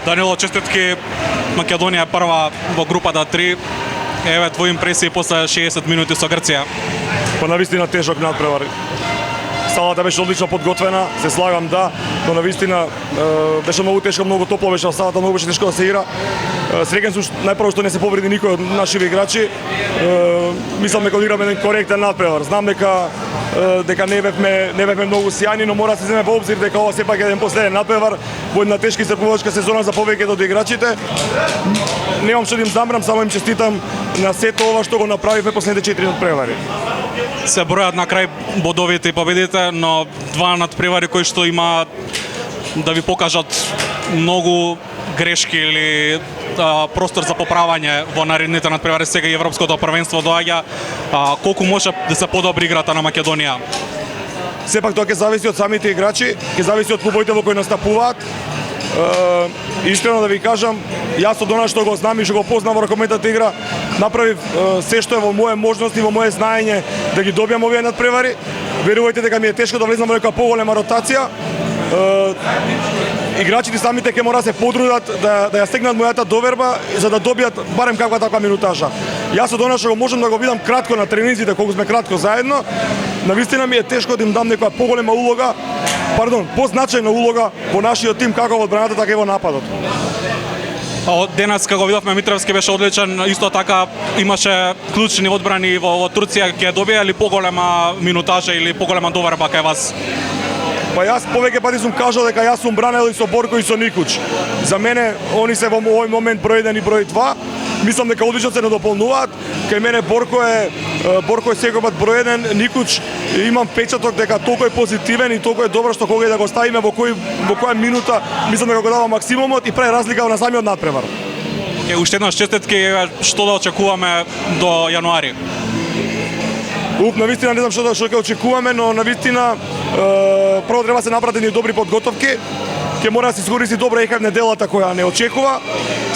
Данило, честитки. Македонија е прва во групата 3. Еве твои импресии после 60 минути со Грција. Па навистина тежок надпревар. Салата беше одлично подготвена, се слагам да, но навистина беше многу тешко, многу топло беше салата, многу беше тешко да се игра. Среќен сум најпрво што не се повреди никој од нашите играчи. Мислам дека одиграме еден коректен надпревар. Знам дека не бевме многу сјајни, но мора да се земе во обзир дека ова сепак е еден последен надпревар во една тешка исцрпувачка сезона за повеќето од играчите. Немам што да им замрам, само им честитам на сето ова што го направивме последните 4 надпревари. Се бројат на крај бодовите и победите, но два надпревари кои што има да ви покажат многу грешки или простор за поправање во наредните надпревари. Сега и Европското првенство доаѓа. Колку може да се подобри играта на Македонија? Сепак тоа ќе зависи од самите играчи, ќе зависи од клубовите во кои настапуваат. Искрено да ви кажам, јас од она што го знам и што го познам во ракометната игра, направив се што е во моје можности, во моје знаење да ги добијам овие надпревари. Верувајте дека ми е тешко да влезам во нека поголема ротација. Играчите самите ќе мора да се потрудат да ја стегнат мојата доверба за да добијат барем каква таква минутажа. Јас од она што го можам да го видам кратко на тренинзите, колку сме кратко заедно, навистина ми е тешко да им дам некоја поголема улога, позначајна улога во нашиот тим како во одбраната, така и во нападот. Од денес кога видовме Митровски беше одличен, исто така имаше клучни одбрани во Турција, ќе добија ли поголема минутажа или поголема доверба кај вас? Па јас повеќе пати сум кажал дека јас сум бранел и со Борко и со Никуч. За мене они се во овој момент број 1 и број 2. Мислам дека одлично се надополнуваат. Кај мене Борко е секој пат број 1, Никуч имам печаток дека толку е позитивен и толку е добро што кога и да го ставиме во која минута, мислам дека го дава максимумот и прави разлика на самиот надпревар. Уште еднаш честитки, што да очекуваме до јануари? Навистина не знам што ќе очекуваме, но навистина прво треба се направат едни добри подготовки. Ќе мора да се искористи добра ЕХФ неделата која не очекува.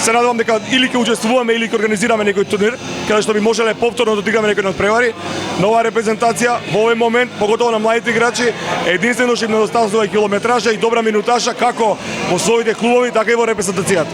Се надевам дека или ќе учествуваме или ќе организираме некој турнир, каде што би можеле повторно да одиграме некој надпревари. На оваа репрезентација во овој момент, поготово на младите играчи, единствено што им недостасува километража и добра минутажа како во своите клубови, така и во репрезентацијата.